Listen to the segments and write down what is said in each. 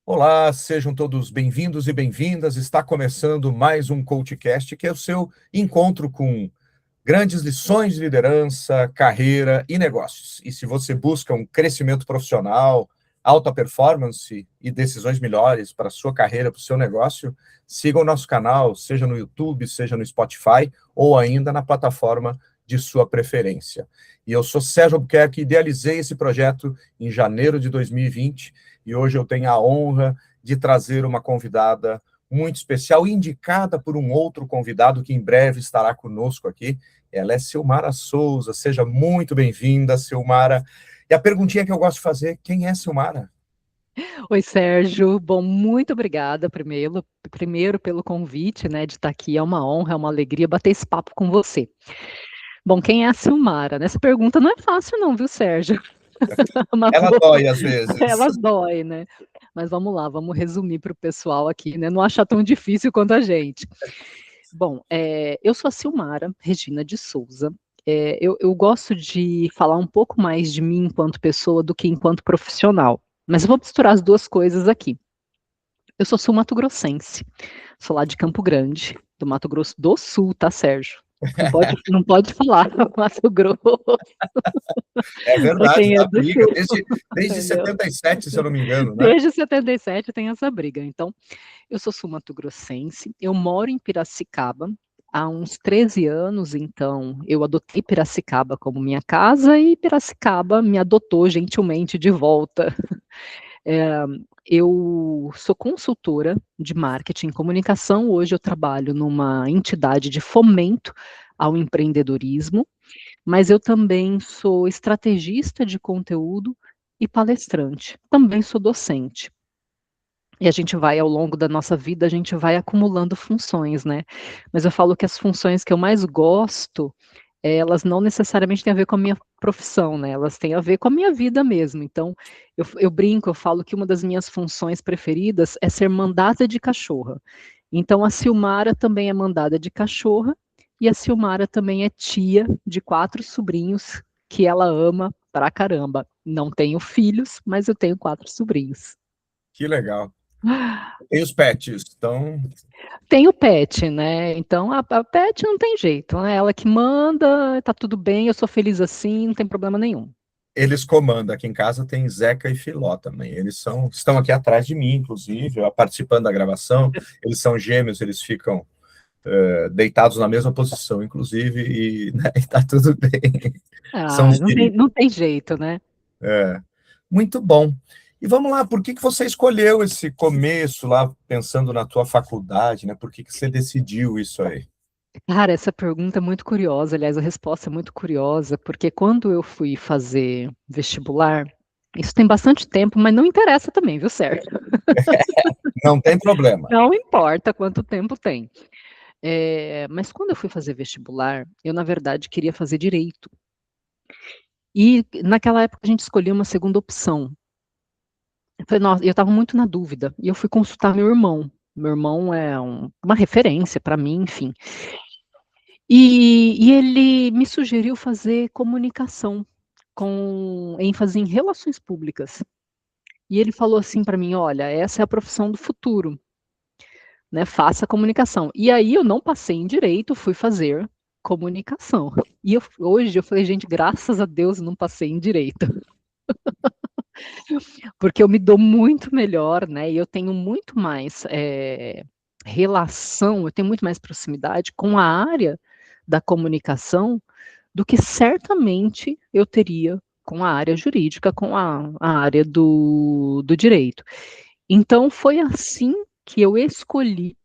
Olá, sejam todos bem-vindos e bem-vindas. Está começando mais um CoachCast, que é o seu encontro com grandes lições de liderança, carreira e negócios. E se você busca um crescimento profissional, alta performance e decisões melhores para a sua carreira, para o seu negócio, siga o nosso canal, seja no YouTube, seja no Spotify ou ainda na plataforma de sua preferência. E eu sou Sérgio Albuquerque, idealizei esse projeto em janeiro de 2020 e hoje eu tenho a honra de trazer uma convidada muito especial, indicada por um outro convidado que em breve estará conosco aqui. Ela é Silmara Souza. Seja muito bem-vinda, Silmara. E a perguntinha que eu gosto de fazer, quem é Silmara? Oi, Sérgio. Bom, muito obrigada primeiro pelo convite, né, de estar aqui. É uma honra, é uma alegria bater esse papo com você. Bom, quem é a Silmara? Nessa pergunta não é fácil não, viu, Sérgio? Mas Ela dói às vezes. ela dói, né? Mas vamos lá, vamos resumir para o pessoal aqui, né? Não achar tão difícil quanto a gente. Bom, eu sou a Silmara Regina de Souza. Eu gosto de falar um pouco mais de mim enquanto pessoa do que enquanto profissional. Mas eu vou misturar as duas coisas aqui. Eu sou sul-mato-grossense, sou lá de Campo Grande, do Mato Grosso do Sul, tá, Sérgio? Não pode falar Mato Grosso É para verdade, quem é dá do briga, Sul, desde entendeu? 77, se eu não me engano, né? Desde 77 tem essa briga. Então, eu sou sul-mato-grossense, eu moro em Piracicaba há uns 13 anos, então eu adotei Piracicaba como minha casa e Piracicaba me adotou gentilmente de volta. É, eu sou consultora de marketing e comunicação. Hoje eu trabalho numa entidade de fomento ao empreendedorismo, mas eu também sou estrategista de conteúdo e palestrante. Também sou docente. E a gente vai, ao longo da nossa vida, a gente vai acumulando funções, né? Mas eu falo que as funções que eu mais gosto, elas não necessariamente têm a ver com a minha profissão, né? Elas têm a ver com a minha vida mesmo. Então, eu brinco, eu falo que uma das minhas funções preferidas é ser mandada de cachorra. Então, a Silmara também é mandada de cachorra, e a Silmara também é tia de 4 sobrinhos que ela ama pra caramba. Não tenho filhos, mas eu tenho 4 sobrinhos. Que legal. Tem os pets, então Tem o pet, né? Então a pet não tem jeito, né? Ela que manda, tá tudo bem, eu sou feliz assim, não tem problema nenhum. eles comandam. Aqui em casa tem Zeca e Filó também. Estão aqui atrás de mim, inclusive, ó, participando da gravação. Eles são gêmeos, eles ficam deitados na mesma posição, inclusive, e, né, e tá tudo bem. São Ah, os não tem, queridos. não tem jeito, né? É, muito bom. E vamos lá, por que que você escolheu esse começo lá, pensando na tua faculdade, né? Por que que você decidiu isso aí? Cara, essa pergunta é muito curiosa, aliás, a resposta é muito curiosa, porque quando eu fui fazer vestibular, isso tem bastante tempo, mas não interessa também, viu, Sérgio? Não tem problema. Não importa quanto tempo tem. Mas quando eu fui fazer vestibular, eu, na verdade, queria fazer direito. E naquela época a gente escolhia uma segunda opção. Eu falei, nossa, eu estava muito na dúvida. E eu fui consultar meu irmão. Meu irmão é uma referência para mim, enfim. E ele me sugeriu fazer comunicação, com ênfase em relações públicas. E ele falou assim para mim: olha, essa é a profissão do futuro, né? Faça comunicação. E aí eu não passei em direito, fui fazer comunicação. E hoje eu falei, gente, graças a Deus eu não passei em direito. Porque eu me dou muito melhor, né? E eu tenho muito mais relação, eu tenho muito mais proximidade com a área da comunicação do que certamente eu teria com a área jurídica, com a área do direito. Então, foi assim que eu escolhi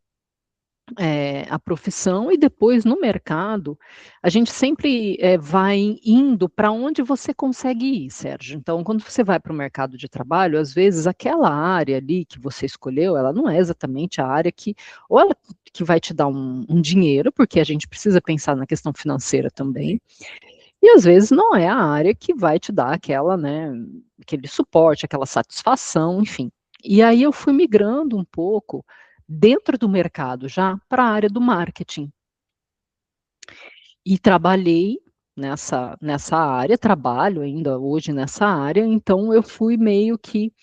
a profissão e depois no mercado, a gente sempre vai indo para onde você consegue ir, Sérgio. Então, quando você vai para o mercado de trabalho, às vezes aquela área ali que você escolheu, ela não é exatamente a área que, ou ela que vai te dar um dinheiro, porque a gente precisa pensar na questão financeira também, e às vezes não é a área que vai te dar aquela, né, aquele suporte, aquela satisfação, enfim. E aí eu fui migrando um pouco dentro do mercado já para a área do marketing. E trabalhei nessa área, trabalho ainda hoje nessa área, então eu fui meio que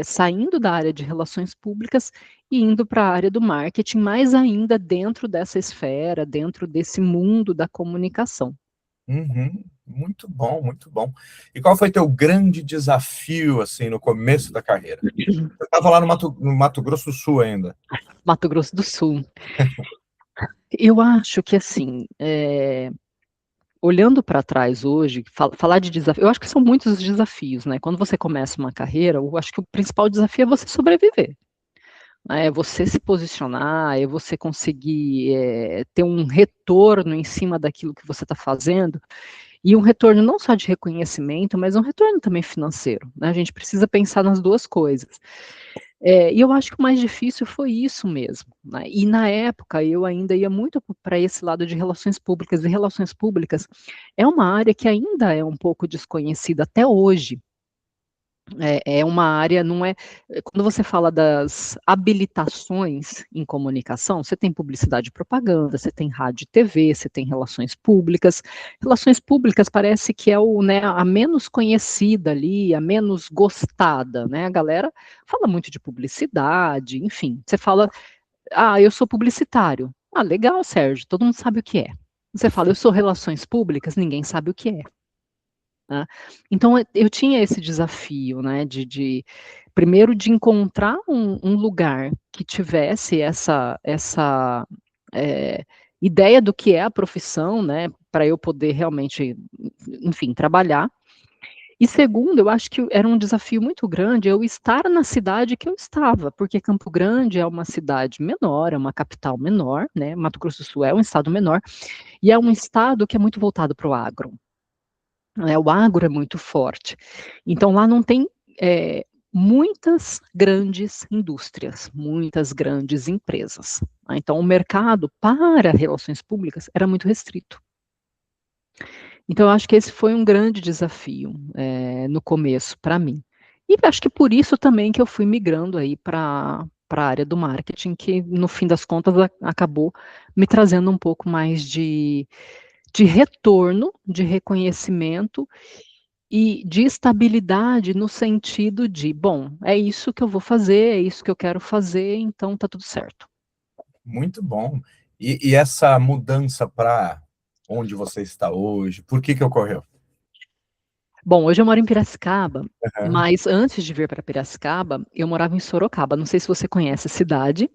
saindo da área de relações públicas e indo para a área do marketing, mais ainda dentro dessa esfera, dentro desse mundo da comunicação. Uhum. Muito bom, muito bom. E qual foi teu grande desafio, assim, no começo da carreira? Você estava lá no Mato Grosso do Sul ainda. Mato Grosso do Sul. Eu acho que, assim, olhando para trás hoje, falar de desafio, eu acho que são muitos os desafios, né? Quando você começa uma carreira, eu acho que o principal desafio é você sobreviver. É você se posicionar, é você conseguir ter um retorno em cima daquilo que você está fazendo, e um retorno não só de reconhecimento, mas um retorno também financeiro, né? A gente precisa pensar nas duas coisas. E eu acho que o mais difícil foi isso mesmo, né? E na época eu ainda ia muito para esse lado de relações públicas, e relações públicas é uma área que ainda é um pouco desconhecida até hoje. É uma área, não é. Quando você fala das habilitações em comunicação, você tem publicidade e propaganda, você tem rádio e TV, você tem relações públicas. Relações públicas parece que é né, a menos conhecida ali, a menos gostada, né? A galera fala muito de publicidade, enfim. Você fala, eu sou publicitário. Ah, legal, Sérgio, todo mundo sabe o que é. Você fala, eu sou relações públicas, ninguém sabe o que é. Né? Então, eu tinha esse desafio, né, primeiro de encontrar um lugar que tivesse essa ideia do que é a profissão, né, para eu poder realmente, enfim, trabalhar. E segundo, eu acho que era um desafio muito grande eu estar na cidade que eu estava, porque Campo Grande é uma cidade menor, é uma capital menor, né, Mato Grosso do Sul é um estado menor, e é um estado que é muito voltado para o agro. O agro é muito forte. Então, lá não tem muitas grandes indústrias, muitas grandes empresas. Então, o mercado para relações públicas era muito restrito. Então, eu acho que esse foi um grande desafio no começo para mim. E acho que por isso também que eu fui migrando aí para a área do marketing, que no fim das contas acabou me trazendo um pouco mais de retorno, de reconhecimento e de estabilidade no sentido de, bom, é isso que eu vou fazer, é isso que eu quero fazer, então tá tudo certo. Muito bom. E essa mudança para onde você está hoje, por que ocorreu? Bom, hoje eu moro em Piracicaba, Uhum. mas antes de vir para Piracicaba, eu morava em Sorocaba. Não sei se você conhece a cidade.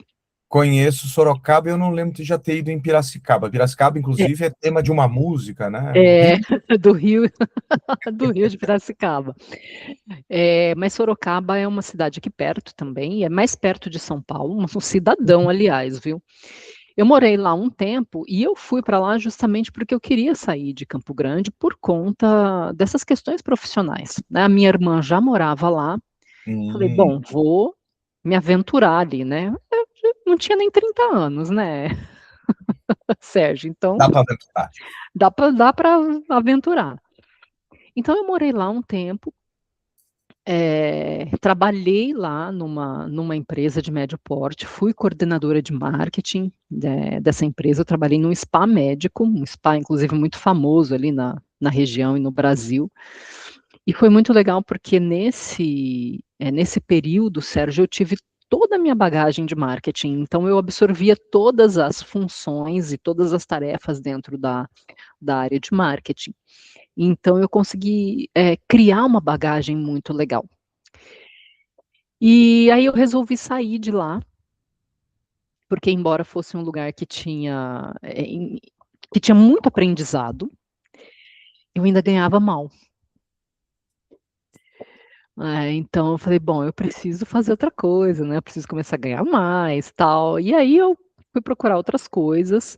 Conheço Sorocaba, eu não lembro de já ter ido em Piracicaba. Piracicaba, É, inclusive, é tema de uma música, né? O é Rio. do Rio, do Rio de Piracicaba. Mas Sorocaba é uma cidade aqui perto também, é mais perto de São Paulo, um cidadão, aliás, viu? Eu morei lá um tempo e eu fui para lá justamente porque eu queria sair de Campo Grande por conta dessas questões profissionais, né? A minha irmã já morava lá, falei, Hum, bom, vou me aventurar ali, né? Eu não tinha nem 30 anos, né, Sérgio? Então, dá para aventurar. dá para aventurar. Então, eu morei lá um tempo, trabalhei lá numa empresa de médio porte, fui coordenadora de marketing dessa empresa, eu trabalhei num spa médico, um spa inclusive muito famoso ali na região e no Brasil, e foi muito legal porque nesse período, Sérgio, eu tive toda a minha bagagem de marketing, então eu absorvia todas as funções e todas as tarefas dentro da área de marketing. Então eu consegui criar uma bagagem muito legal. E aí eu resolvi sair de lá, porque embora fosse um lugar que tinha muito aprendizado, eu ainda ganhava mal. Então eu falei, bom, eu preciso fazer outra coisa, né? Eu preciso começar a ganhar mais, tal. E aí eu fui procurar outras coisas.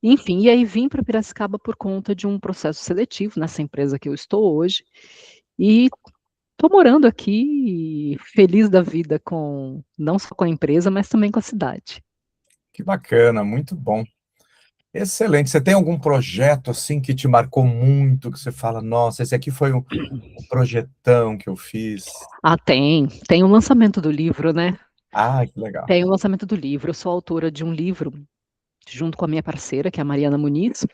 Enfim, e aí vim para Piracicaba por conta de um processo seletivo nessa empresa que eu estou hoje. E estou morando aqui, feliz da vida não só com a empresa, mas também com a cidade. Que bacana, muito bom. Excelente. Você tem algum projeto assim que te marcou muito, que você fala, nossa, esse aqui foi um projetão que eu fiz. Tem o lançamento do livro, né? Ah, que legal. Tem o lançamento do livro. Eu sou autora de um livro junto com a minha parceira, que é a Mariana Muniz,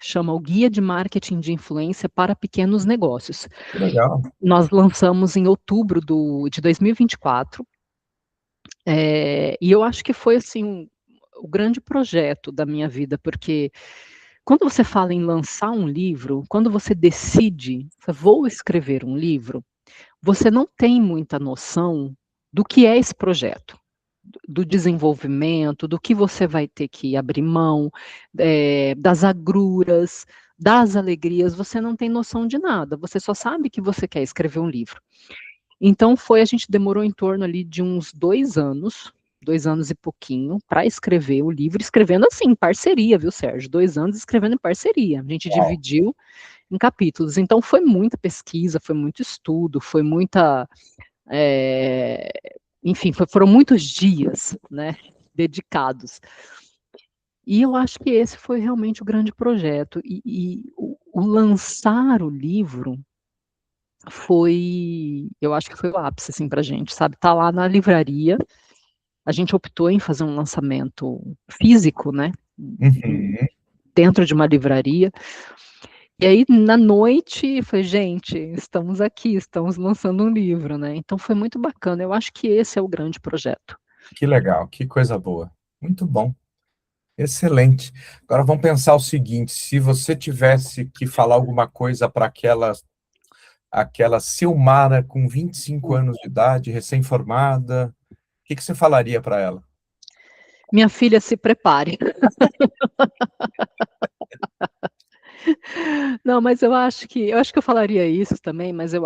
chama o Guia de Marketing de Influência para Pequenos Negócios. Que legal. Nós lançamos em outubro de 2024, e eu acho que foi assim o grande projeto da minha vida, porque quando você fala em lançar um livro, quando você decide, vou escrever um livro, você não tem muita noção do que é esse projeto, do desenvolvimento, do que você vai ter que abrir mão, das agruras, das alegrias, você não tem noção de nada, você só sabe que você quer escrever um livro. Então a gente demorou em torno ali de uns 2 anos e pouquinho, para escrever o livro, escrevendo assim, em parceria, viu, Sérgio? 2 anos escrevendo em parceria. A gente dividiu em capítulos. Então foi muita pesquisa, foi muito estudo, foi muita. Enfim, foram muitos dias, né, dedicados. E eu acho que esse foi realmente o grande projeto. E o lançar o livro eu acho que foi o ápice, assim, pra gente, sabe? Tá lá na livraria, a gente optou em fazer um lançamento físico, né? Uhum. Dentro de uma livraria. E aí, na noite, foi, gente, estamos aqui, estamos lançando um livro, né? Então foi muito bacana. Eu acho que esse é o grande projeto. Que legal, que coisa boa. Muito bom. Excelente. Agora vamos pensar o seguinte: se você tivesse que falar alguma coisa para aquela Silmara com 25 anos de idade, recém-formada, o que você falaria para ela? Minha filha, se prepare. Não, mas eu acho que eu falaria isso também, mas é, eu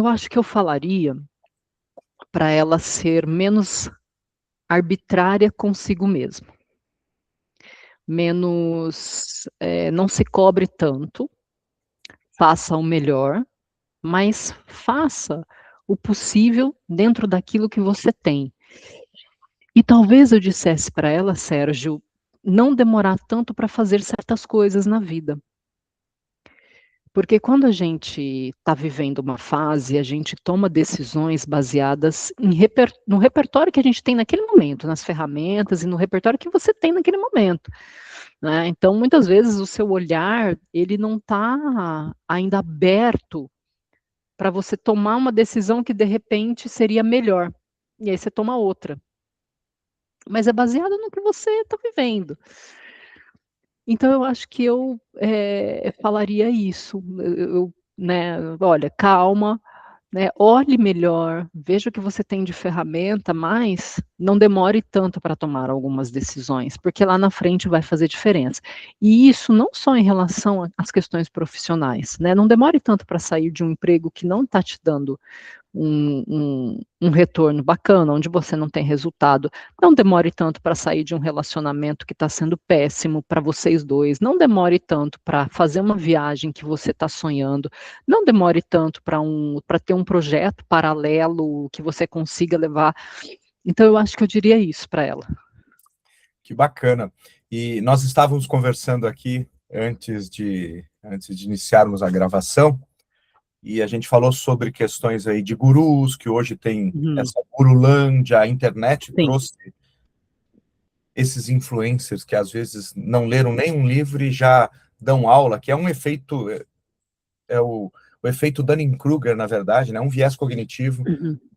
acho que eu falaria para ela ser menos arbitrária consigo mesma, menos, não se cobre tanto, faça o melhor, mas faça o possível dentro daquilo que você tem. E talvez eu dissesse para ela, Sérgio, não demorar tanto para fazer certas coisas na vida. Porque quando a gente está vivendo uma fase, a gente toma decisões baseadas no repertório que a gente tem naquele momento, nas ferramentas e no repertório que você tem naquele momento, né? Então, muitas vezes, o seu olhar, ele não está ainda aberto para você tomar uma decisão que, de repente, seria melhor. E aí você toma outra. Mas é baseado no que você está vivendo. Então, eu acho que eu falaria isso. Né, olha, calma, né, olhe melhor, veja o que você tem de ferramenta, mas não demore tanto para tomar algumas decisões, porque lá na frente vai fazer diferença. E isso não só em relação às questões profissionais, né? Não demore tanto para sair de um emprego que não está te dando um retorno bacana, onde você não tem resultado. Não demore tanto para sair de um relacionamento que está sendo péssimo para vocês dois. Não demore tanto para fazer uma viagem que você está sonhando. Não demore tanto para ter um projeto paralelo que você consiga levar. Então, eu acho que eu diria isso para ela. Que bacana. E nós estávamos conversando aqui antes de iniciarmos a gravação, e a gente falou sobre questões aí de gurus, que hoje tem essa gurulândia, a internet Sim. trouxe esses influencers que às vezes não leram nenhum livro e já dão aula, que é um efeito, o efeito Dunning-Kruger, na verdade, né? Um viés cognitivo,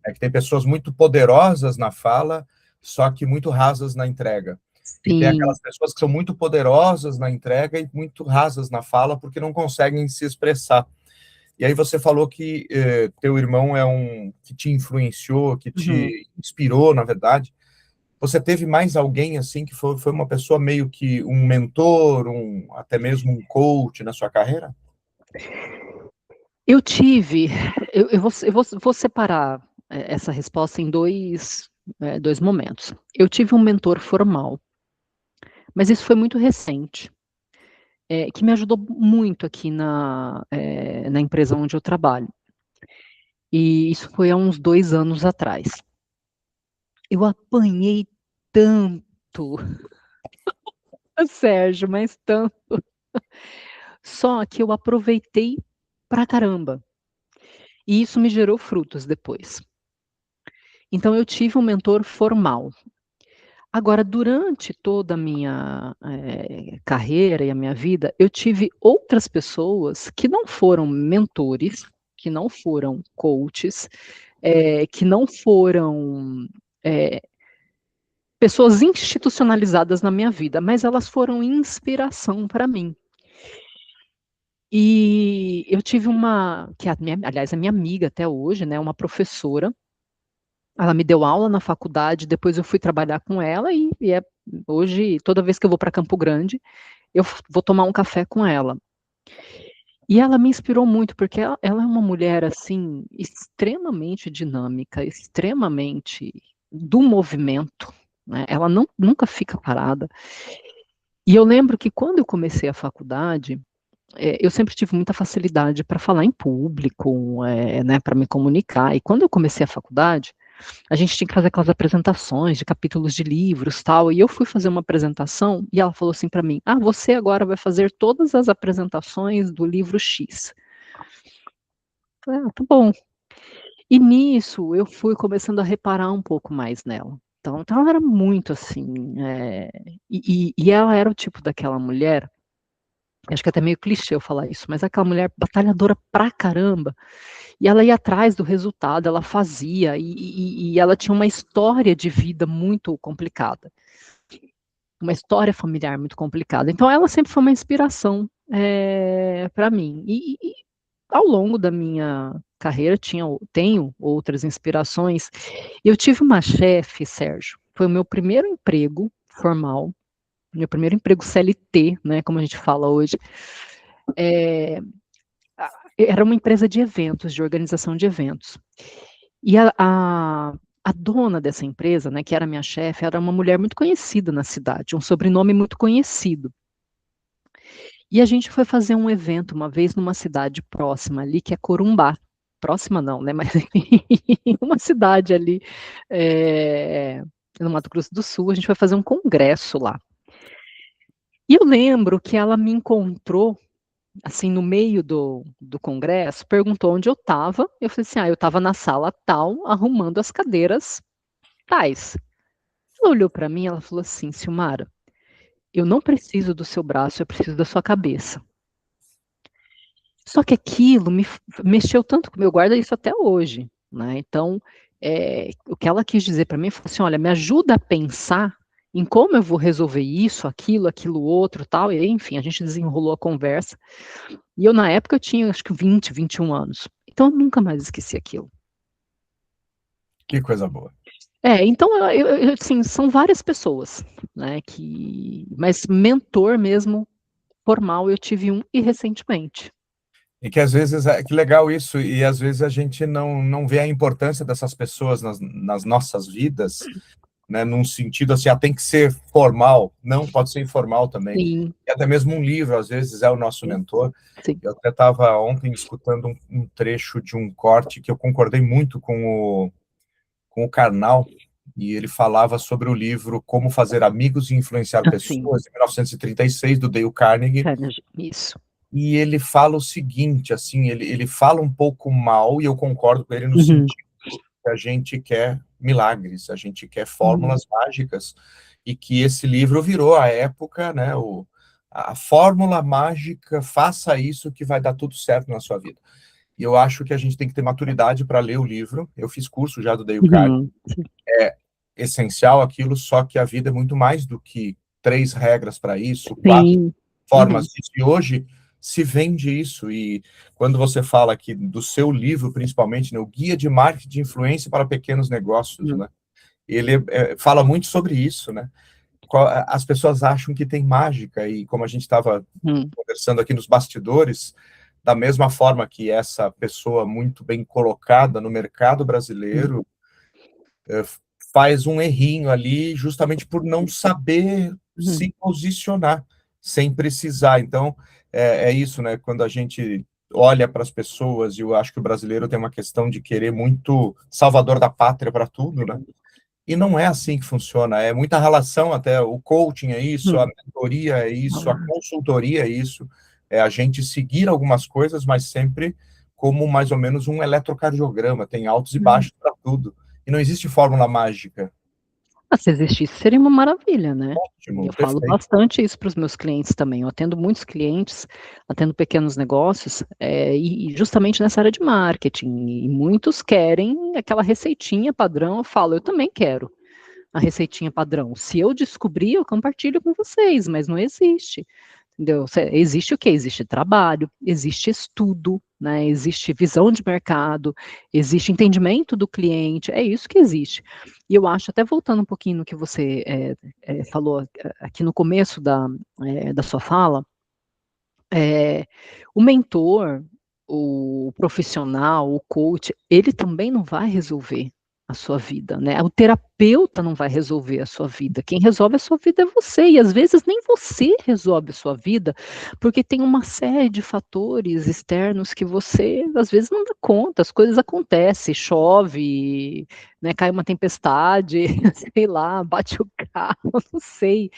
é que tem pessoas muito poderosas na fala, só que muito rasas na entrega. E tem Sim. aquelas pessoas que são muito poderosas na entrega e muito rasas na fala, porque não conseguem se expressar. E aí você falou que teu irmão que te influenciou, que te inspirou, na verdade. Você teve mais alguém assim que foi uma pessoa meio que um mentor, até mesmo um coach na sua carreira? Eu tive, eu vou separar essa resposta em dois momentos. Eu tive um mentor formal, mas isso foi muito recente, que me ajudou muito aqui na empresa onde eu trabalho. E isso foi há uns 2 anos atrás. Eu apanhei tanto, Sérgio, mas tanto. Só que eu aproveitei pra caramba. E isso me gerou frutos depois. Então eu tive um mentor formal. Agora, durante toda a minha, carreira e a minha vida, eu tive outras pessoas que não foram mentores, que não foram coaches, que não foram, eh, pessoas institucionalizadas na minha vida, mas elas foram inspiração para mim. E eu tive uma que é a minha aliás, é minha amiga até hoje, né, uma professora, ela me deu aula na faculdade, depois eu fui trabalhar com ela hoje toda vez que eu vou para Campo Grande, eu vou tomar um café com ela. E ela me inspirou muito, porque ela é uma mulher, assim, extremamente dinâmica, extremamente do movimento, né, ela nunca fica parada. E eu lembro que quando eu comecei a faculdade, eu sempre tive muita facilidade para falar em público, né, para me comunicar. E quando eu comecei a faculdade, a gente tinha que fazer aquelas apresentações de capítulos de livros, tal, e eu fui fazer uma apresentação e ela falou assim para mim: "Ah, você agora vai fazer todas as apresentações do livro X". Eu falei: "Ah, tá bom". E nisso eu fui começando a reparar um pouco mais nela. Então ela era muito assim, e ela era o tipo daquela mulher, acho que é até meio clichê eu falar isso, mas é aquela mulher batalhadora pra caramba, e ela ia atrás do resultado, ela fazia, e ela tinha uma história de vida muito complicada, uma história familiar muito complicada. Então ela sempre foi uma inspiração, para mim. E ao longo da minha carreira tenho outras inspirações. Eu tive uma chefe, Sérgio, foi o meu primeiro emprego formal, meu primeiro emprego CLT, né, como a gente fala hoje. Eh, Era uma empresa de eventos, de organização de eventos. E a dona dessa empresa, né, que era minha chefe, era uma mulher muito conhecida na cidade, um sobrenome muito conhecido. E a gente foi fazer um evento uma vez numa cidade próxima ali, que é Corumbá. Próxima não, né, mas uma cidade ali, no Mato Grosso do Sul, a gente foi fazer um congresso lá. E eu lembro que ela me encontrou, assim, no meio do congresso, perguntou onde eu estava, eu falei assim: "Ah, eu estava na sala tal, arrumando as cadeiras tais". Ela olhou para mim, ela falou assim: "Silmara, eu não preciso do seu braço, eu preciso da sua cabeça". Só que aquilo mexeu tanto comigo, eu guardo isso até hoje, né, então, o que ela quis dizer para mim foi assim: "Olha, me ajuda a pensar em como eu vou resolver isso, aquilo outro, tal", e aí, enfim, a gente desenrolou a conversa, e eu na época eu tinha acho que 21 anos, então eu nunca mais esqueci aquilo. Que coisa boa. Então assim, são várias pessoas, né, mas mentor mesmo, formal, eu tive um e recentemente. E que às vezes que legal isso, e às vezes a gente não vê a importância dessas pessoas nas nossas vidas, né, num sentido assim, tem que ser formal. Não, pode ser informal também. Sim, E até mesmo um livro, às vezes, é o nosso sim, mentor. sim. Eu até estava ontem escutando um trecho de um corte que eu concordei muito com o Karnal, e ele falava sobre o livro Como Fazer Amigos e Influenciar Assim, Pessoas, de 1936, do Dale Carnegie, Carnegie, isso. e ele fala o seguinte, assim, ele fala um pouco mal, e eu concordo com ele no Uhum, sentido que a gente quer milagres, a gente quer uhum, fórmulas mágicas, e que esse livro virou a época, né, a fórmula mágica, faça isso que vai dar tudo certo na sua vida. E eu acho que a gente tem que ter maturidade para ler o livro. Eu fiz curso já do Dale Carnegie, uhum. essencial aquilo, só que a vida é muito mais do que 3 regras para isso, 4 Sim. formas Uhum, disso, e hoje se vende isso, e quando você fala aqui do seu livro, principalmente, né, o Guia de Marketing de Influência para Pequenos Negócios, uhum, né, ele fala muito sobre isso, né, as pessoas acham que tem mágica, e como a gente estava uhum, conversando aqui nos bastidores, da mesma forma que essa pessoa muito bem colocada no mercado uhum, brasileiro, faz um errinho ali, justamente por não saber uhum, se posicionar, sem precisar. Então, é isso, né? Quando a gente olha para as pessoas, e eu acho que o brasileiro tem uma questão de querer muito salvador da pátria para tudo, né? E não é assim que funciona. É muita relação, até o coaching é isso, a uhum. mentoria é isso, a Ah, consultoria é isso. É a gente seguir algumas coisas, mas sempre como mais ou menos um eletrocardiograma, tem altos e uhum, baixos para tudo. E não existe fórmula mágica. Se existisse, seria uma maravilha, né? E Ótimo, eu falo perfeito. bastante isso para os meus clientes também. Eu atendo muitos clientes, atendo pequenos negócios, e justamente nessa área de marketing. E muitos querem aquela receitinha padrão. Eu falo, eu também quero a receitinha padrão. Se eu descobrir, eu compartilho com vocês, mas não existe. Entendeu? Existe o quê? Existe trabalho, existe estudo, né? Existe visão de mercado, existe entendimento do cliente, é isso que existe. E eu acho, até voltando um pouquinho no que você falou aqui no começo da sua fala, o mentor, o profissional, o coach, ele também não vai resolver a sua vida, né? O terapeuta não vai resolver a sua vida. Quem resolve a sua vida é você, e às vezes nem você resolve a sua vida, porque tem uma série de fatores externos que você às vezes não dá conta, as coisas acontecem, chove, né, cai uma tempestade, sei lá, bate o carro, não sei.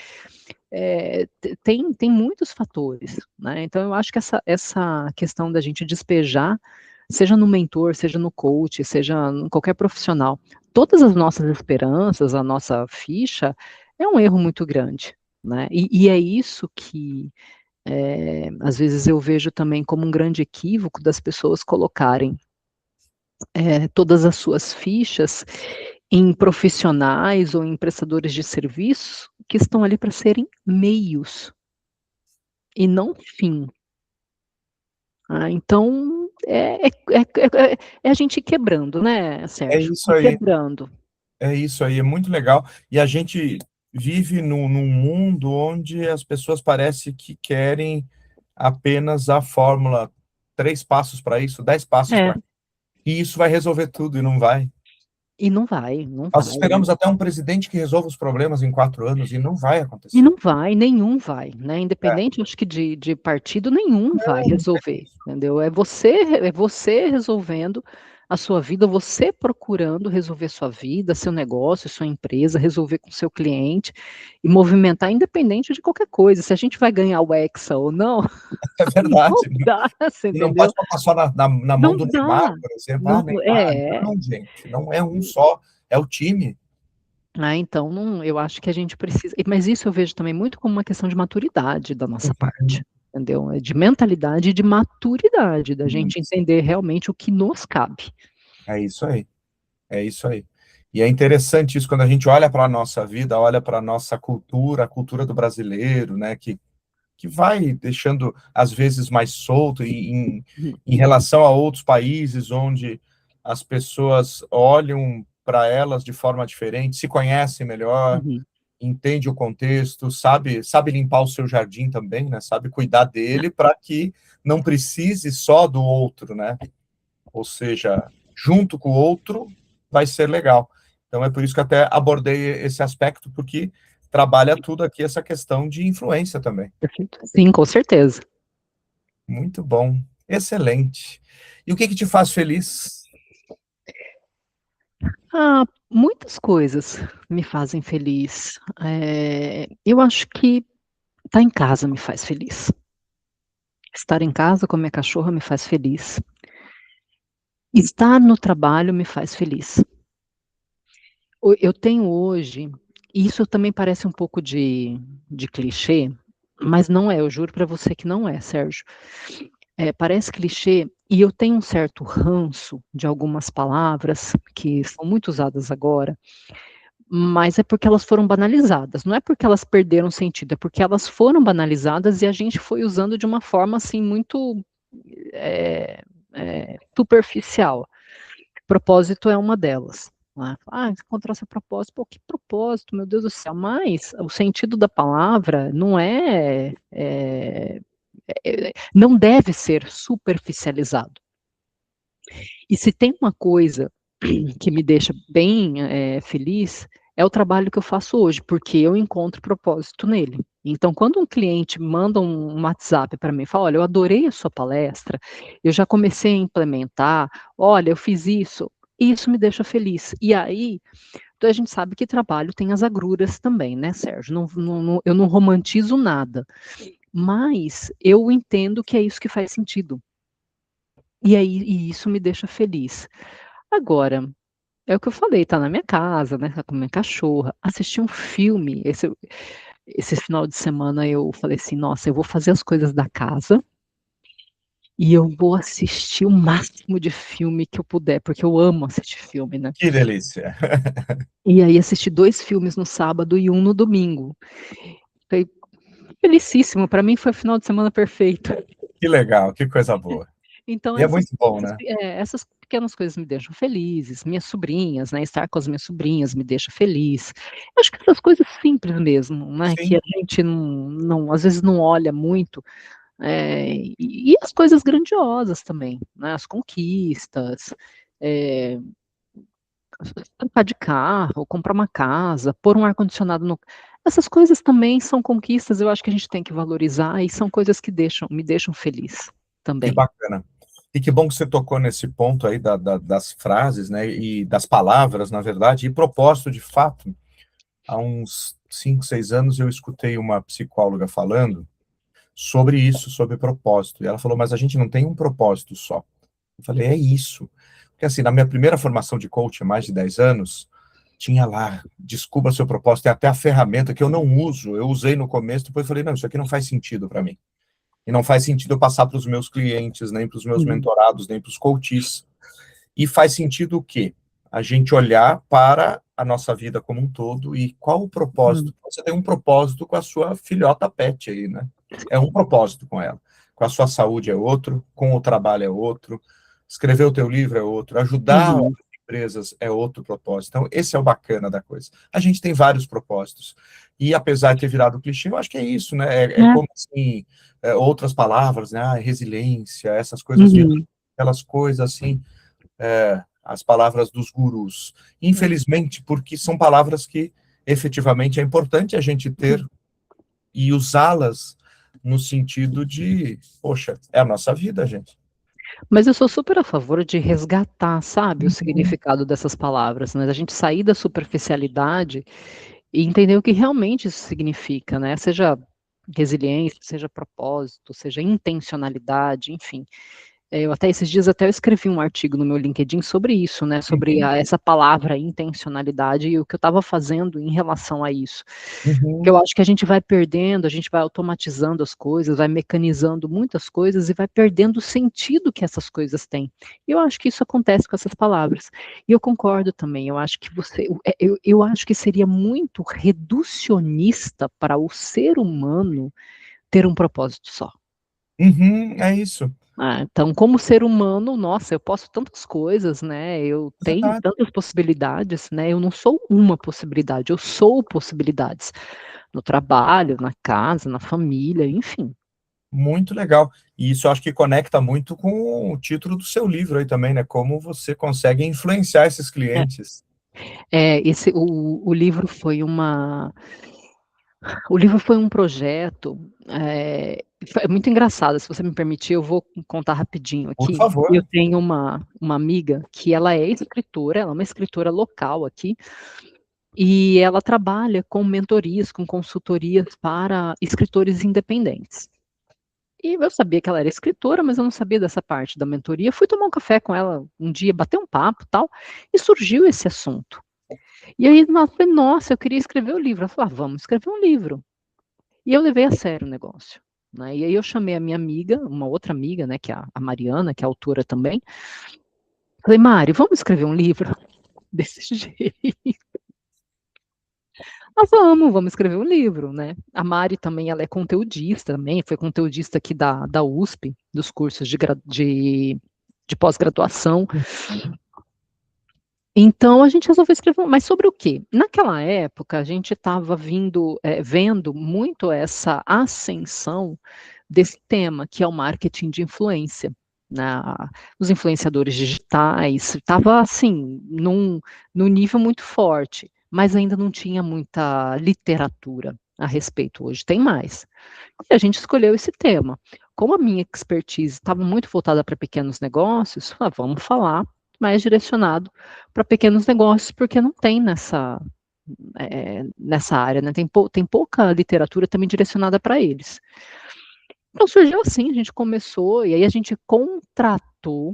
Tem muitos fatores, né? Então eu acho que essa questão da gente despejar, seja no mentor, seja no coach, seja em qualquer profissional, todas as nossas esperanças, a nossa ficha, é um erro muito grande, né? E é isso que às vezes eu vejo também como um grande equívoco das pessoas colocarem todas as suas fichas em profissionais ou em prestadores de serviços que estão ali para serem meios e não fim. Então, é a gente ir quebrando, né, É Sérgio? isso Ir aí, quebrando. é isso aí, é muito legal. E a gente vive num mundo onde as pessoas parece que querem apenas a fórmula, 3 passos para isso, 10 passos É, para... E isso vai resolver tudo, e não vai. e não vai, não Nós vai, né? esperamos até um presidente que resolva os problemas em 4 anos, e não vai E acontecer. não vai, nenhum vai, né? É, Independente, acho que de partido nenhum vai não tem resolver, isso. entendeu? É você resolvendo a sua vida, você procurando resolver sua vida, seu negócio, sua empresa, resolver com seu cliente e movimentar independente de qualquer coisa. Se a gente vai ganhar o Hexa ou não, É não verdade. dá, você E não entendeu? pode botar só na mão Não do Neymar, dá. por exemplo. Não, Ah, Neymar, não, gente, não é um só, é o time. então não, eu acho que a gente precisa, mas isso eu vejo também muito como uma questão de maturidade da nossa parte, entendeu? É de mentalidade e de maturidade, da gente Isso. entender realmente o que nos cabe. É isso aí, é isso aí. E é interessante isso quando a gente olha para a nossa vida, olha para a nossa cultura, a cultura do brasileiro, né, que vai deixando, às vezes, mais solto Uhum, em relação a outros países onde as pessoas olham para elas de forma diferente, se conhecem melhor, uhum. entende o contexto, sabe limpar o seu jardim também, né? Sabe cuidar dele para que não precise só do outro, né? Ou seja, junto com o outro vai ser legal. Então é por isso que até abordei esse aspecto, porque trabalha tudo aqui essa questão de influência também. Perfeito. Sim, com certeza. Muito bom, excelente. E o que te faz feliz? Muitas coisas me fazem feliz. Eu acho que estar em casa me faz feliz. Estar em casa com a minha cachorra me faz feliz. Estar no trabalho me faz feliz. Eu tenho hoje, e isso também parece um pouco de clichê, mas não é, eu juro para você que não é, Sérgio. Parece clichê, e eu tenho um certo ranço de algumas palavras que são muito usadas agora, mas é porque elas foram banalizadas, não é porque elas perderam sentido, é porque elas foram banalizadas e a gente foi usando de uma forma assim muito superficial. Propósito é uma delas. Né? Encontrar seu propósito. Pô, que propósito, meu Deus do céu. Mas o sentido da palavra não não deve ser superficializado. E se tem uma coisa que me deixa bem feliz, é o trabalho que eu faço hoje, porque eu encontro propósito nele. Então, quando um cliente manda um WhatsApp para mim e fala, olha, eu adorei a sua palestra, eu já comecei a implementar, olha, eu fiz isso me deixa feliz. E aí, então a gente sabe que trabalho tem as agruras também, né, Sérgio? Eu não romantizo nada, mas eu entendo que é isso que faz sentido. E isso me deixa feliz. Agora, É o que eu falei, tá na minha casa, né, tá com a minha cachorra, assistir um filme, esse final de semana eu falei assim: "Nossa, eu vou fazer as coisas da casa, e eu vou assistir o máximo de filme que eu puder", porque eu amo assistir filme, né. Que delícia. E aí assisti 2 filmes no sábado e um no domingo. Foi felicíssimo, pra mim foi o final de semana perfeito. Que legal, que coisa boa. Então E é muito bom, né. essas pequenas coisas me deixam felizes, minhas sobrinhas, né, estar com as minhas sobrinhas me deixa feliz. Acho que essas coisas simples mesmo, né, que Sim. a gente às vezes não olha muito, e as coisas grandiosas também, né, as conquistas, eh, trocar de carro, comprar uma casa, pôr um ar-condicionado no essas coisas também são conquistas, eu acho que a gente tem que valorizar e são coisas que me deixam feliz Que também. bacana. E que bom que você tocou nesse ponto aí das frases, né, e das palavras, na verdade, e propósito, de fato, há uns 5, 6 anos eu escutei uma psicóloga falando sobre isso, sobre propósito, e ela falou: "Mas a gente não tem um propósito só". Eu falei: "É isso". Porque, assim, na minha primeira formação de coach, há mais de 10 anos, tinha lá, descubra seu propósito, tem até a ferramenta que eu não uso, eu usei no começo, depois falei: "Não, isso aqui não faz sentido para mim". E não faz sentido eu passar para os meus clientes, nem para os meus Uhum, mentorados, nem para os coaches. E faz sentido o quê? A gente olhar para a nossa vida como um todo e qual o hum. propósito. Você tem um propósito com a sua filhota pet aí, né? É um propósito com ela. Com a sua saúde é outro, com o trabalho é outro, escrever o teu livro é outro, ajudar Uhum. outras empresas é outro propósito. Então, esse é o bacana da coisa. A gente tem vários propósitos. E apesar de ter virado clichê, eu acho que é isso, né? É É. como assim, outras palavras, né? Ah, resiliência, essas coisas viram Uhum. aquelas coisas assim, as palavras dos gurus. É. Infelizmente, porque são palavras que efetivamente é importante a gente ter e usá-las no sentido de, poxa, é a nossa vida, gente. Mas eu sou super a favor de resgatar, sabe, o Uhum, significado dessas palavras, né, da gente sair da superficialidade e entender o que realmente isso significa, né, seja resiliência, seja propósito, seja intencionalidade, enfim. Eu até esses dias até eu escrevi um artigo no meu LinkedIn sobre isso, né, sobre uhum, essa palavra intencionalidade e o que eu estava fazendo em relação a isso. Porque uhum, eu acho que a gente vai perdendo, a gente vai automatizando as coisas, vai mecanizando muitas coisas e vai perdendo o sentido que essas coisas têm. E eu acho que isso acontece com essas palavras. E eu concordo também, eu acho que eu acho que seria muito reducionista para o ser humano ter um propósito só. uhum, é isso. Ah, então, como ser humano, nossa, eu posso tantas coisas, né, eu tenho Verdade. tantas possibilidades, né, eu não sou uma possibilidade, eu sou possibilidades. No trabalho, na casa, na família, enfim. Muito legal. E isso eu acho que conecta muito com o título do seu livro aí também, né? Como você consegue influenciar esses É, clientes. esse o livro foi um projeto, foi muito engraçado, se você me permitir, eu vou contar rapidinho Por aqui. Eu favor. tenho uma amiga que ela é escritora, ela é uma escritora local aqui, e ela trabalha com mentorias, com consultorias para escritores independentes. E eu sabia que ela era escritora, mas eu não sabia dessa parte da mentoria. Fui tomar um café com ela um dia, bater um papo, tal, e surgiu esse assunto. E aí, falei: "Nossa, eu queria escrever o livro". Ela falou: "Ah, vamos escrever um livro". E eu levei a sério o negócio, né. E aí eu chamei a minha amiga, uma outra amiga, né, que é a Mariana, que é autora também. Falei: "Mari, vamos escrever um livro?" Desse jeito. "Ah, vamos escrever um livro", né. A Mari também, ela é conteudista também, foi conteudista aqui da USP, dos cursos de pós-graduação. Uhum. Então a gente resolveu escrever mas sobre o quê? Naquela época a gente estava vendo muito essa ascensão desse tema, que é o marketing de influência, né, os influenciadores digitais, estava assim, num nível muito forte, mas ainda não tinha muita literatura a respeito, hoje tem mais. E a gente escolheu esse tema. Como a minha expertise estava muito voltada para pequenos negócios, vamos falar mais direcionado para pequenos negócios, porque não tem nessa área, né, tem pouca literatura também direcionada para eles. Então surgiu assim, a gente começou, e aí a gente contratou,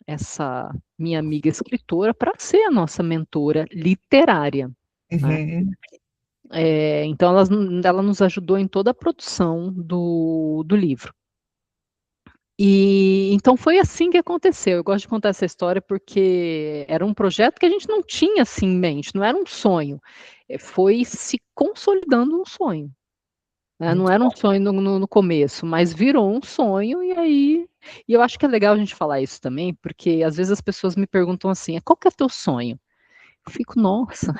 essa minha amiga escritora para ser a nossa mentora literária, né? Uhum. Então, ela nos ajudou em toda a produção do livro. E então foi assim que aconteceu. Eu gosto de contar essa história porque era um projeto que a gente não tinha assim em mente, não era um sonho. Foi se consolidando um sonho, né? Não Muito era um bom. sonho no começo, mas virou um sonho, e eu acho que é legal a gente falar isso também, porque às vezes as pessoas me perguntam assim: qual que é teu sonho? Eu fico, nossa,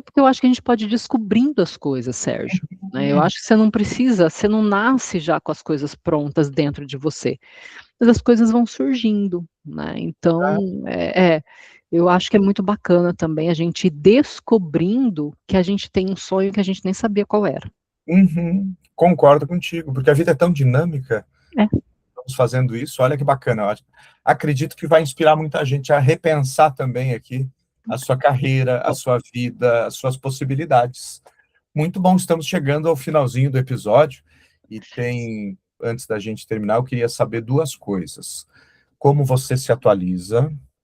porque eu acho que a gente pode ir descobrindo as coisas, Sérgio, né? Eu acho que você não nasce já com as coisas prontas dentro de você, mas as coisas vão surgindo, né? Então, eu acho que é muito bacana também a gente ir descobrindo que a gente tem um sonho que a gente nem sabia qual era. Uhum. Concordo contigo, porque a vida é tão dinâmica. É. Estamos fazendo isso, olha que bacana. Acredito que vai inspirar muita gente a repensar também aqui a sua carreira, a sua vida, as suas possibilidades. Muito bom, estamos chegando ao finalzinho do episódio e antes da gente terminar, eu queria saber duas coisas. Como você se atualiza,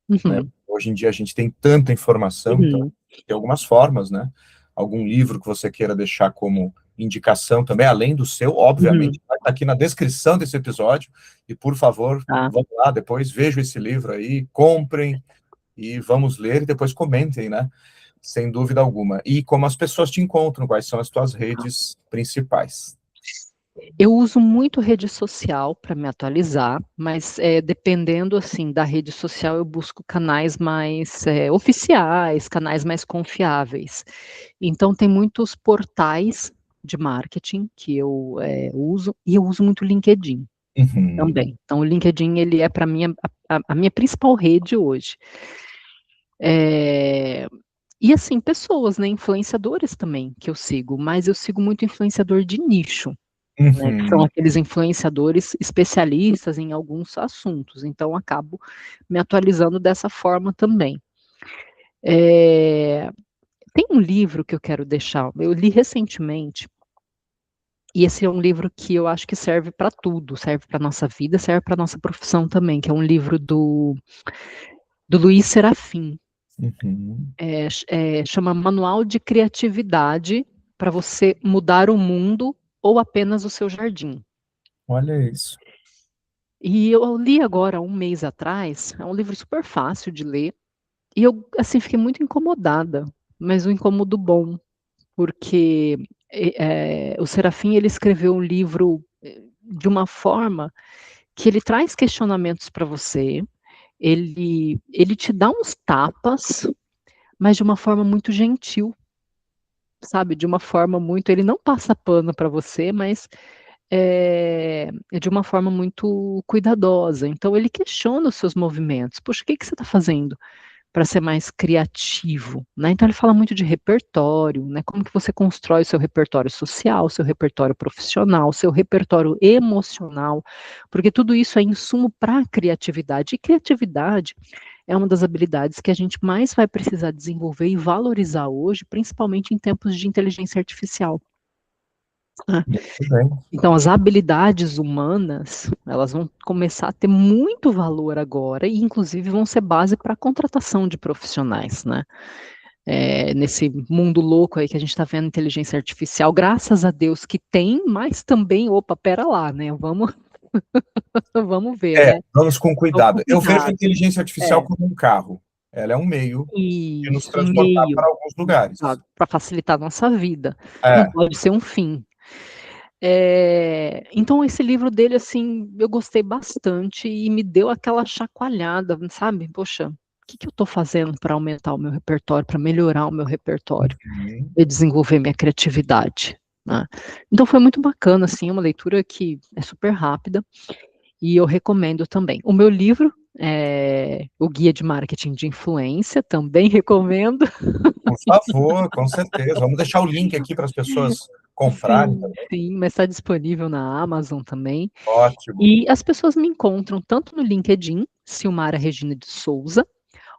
né? Uhum, Hoje em dia a gente tem tanta informação, então uhum, tem algumas formas, né? Algum livro que você queira deixar como indicação também, além do seu, uhum, obviamente, vai estar aqui na descrição desse episódio, e por favor, tá. vamos lá depois, vejam esse livro aí, comprem, e vamos ler, e depois comentem, né? Sem dúvida alguma. E como as pessoas te encontram, quais são as tuas redes principais? Eu uso muito rede social para me atualizar, mas dependendo assim da rede social, eu busco canais mais oficiais, canais mais confiáveis. Então tem muitos portais de marketing que eu uso, e eu uso muito o LinkedIn Uhum, também. Então o LinkedIn ele é para mim a minha principal rede hoje. É, e assim, pessoas, né, influenciadores também que eu sigo, mas eu sigo muito influenciador de nicho, né, que são uhum. aqueles influenciadores especialistas em alguns assuntos, então acabo me atualizando dessa forma também. Eh, Tem um livro que eu quero deixar, eu li recentemente, e esse é um livro que eu acho que serve para tudo, serve para nossa vida, serve para nossa profissão também, que é um livro do Luiz Serafim, Uhum. chama Manual de Criatividade para você mudar o mundo ou apenas o seu jardim. Olha isso. E eu li agora, um mês atrás, é um livro super fácil de ler, e eu, assim, fiquei muito incomodada, mas um incômodo bom, porque o Serafim, ele escreveu um livro de uma forma que ele traz questionamentos para você, ele te dá uns tapas, mas de uma forma muito gentil, sabe? De uma forma muito, ele não passa pano para você, mas é de uma forma muito cuidadosa. Então ele questiona os seus movimentos. Poxa, o que que você está fazendo para ser mais criativo, né? Então ele fala muito de repertório, né? Como que você constrói o seu repertório social, o seu repertório profissional, o seu repertório emocional, porque tudo isso é insumo para a criatividade. E criatividade é uma das habilidades que a gente mais vai precisar desenvolver e valorizar hoje, principalmente em tempos de inteligência artificial, né? Muito bem. Então, as habilidades humanas, elas vão começar a ter muito valor agora e, inclusive, vão ser base para a contratação de profissionais, né? Nesse mundo louco aí que a gente está vendo inteligência artificial, graças a Deus que tem, mas também, opa, pera lá, né? Vamos, vamos ver, né? Vamos com Então, com cuidado. Eu vejo a cuidado. inteligência artificial É, como um carro. Ela é um meio de nos isso, um transportar meio para alguns lugares. para facilitar a nossa vida. Não É. pode ser um fim. Então esse livro dele, assim, eu gostei bastante e me deu aquela chacoalhada, sabe? Poxa, o que que eu estou fazendo para aumentar o meu repertório, para melhorar o meu repertório Uhum. e desenvolver minha criatividade, né? Então foi muito bacana, assim, uma leitura que é super rápida e eu recomendo também. O meu livro O Guia de Marketing de Influência, também recomendo. Por favor, com certeza. Vamos deixar o link aqui para as pessoas comprarem Sim, também. sim, mas está disponível na Amazon também. Ótimo. E as pessoas me encontram tanto no LinkedIn, Silmara Regina de Souza,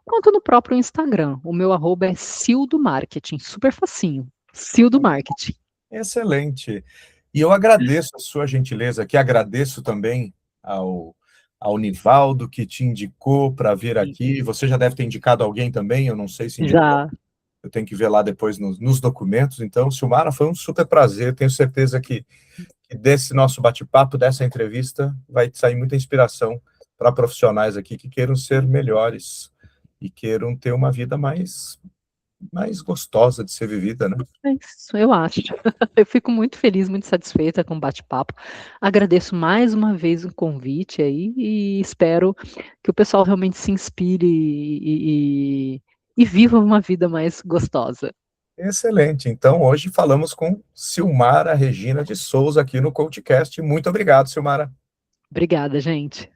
quanto no próprio Instagram. O meu arroba é Sildo Marketing, super facinho. Sildo Marketing. Excelente. E eu agradeço a sua gentileza aqui, agradeço também ao ao Nivaldo, que te indicou para vir Sim. aqui. Você já deve ter indicado alguém também, eu não sei se indicou. Já. Eu tenho que ver lá depois nos documentos. Então, Silmara, foi um super prazer. Tenho certeza que desse nosso bate-papo, dessa entrevista, vai sair muita inspiração para profissionais aqui que queiram ser melhores e queiram ter uma vida mais gostosa de ser vivida, né? É isso, eu acho. Eu fico muito feliz, muito satisfeita com o bate-papo. Agradeço mais uma vez o convite aí e espero que o pessoal realmente se inspire e viva uma vida mais gostosa. Excelente. Então, hoje falamos com Silmara Regina de Souza aqui no CoachCast. Muito obrigado, Silmara. Obrigada, gente.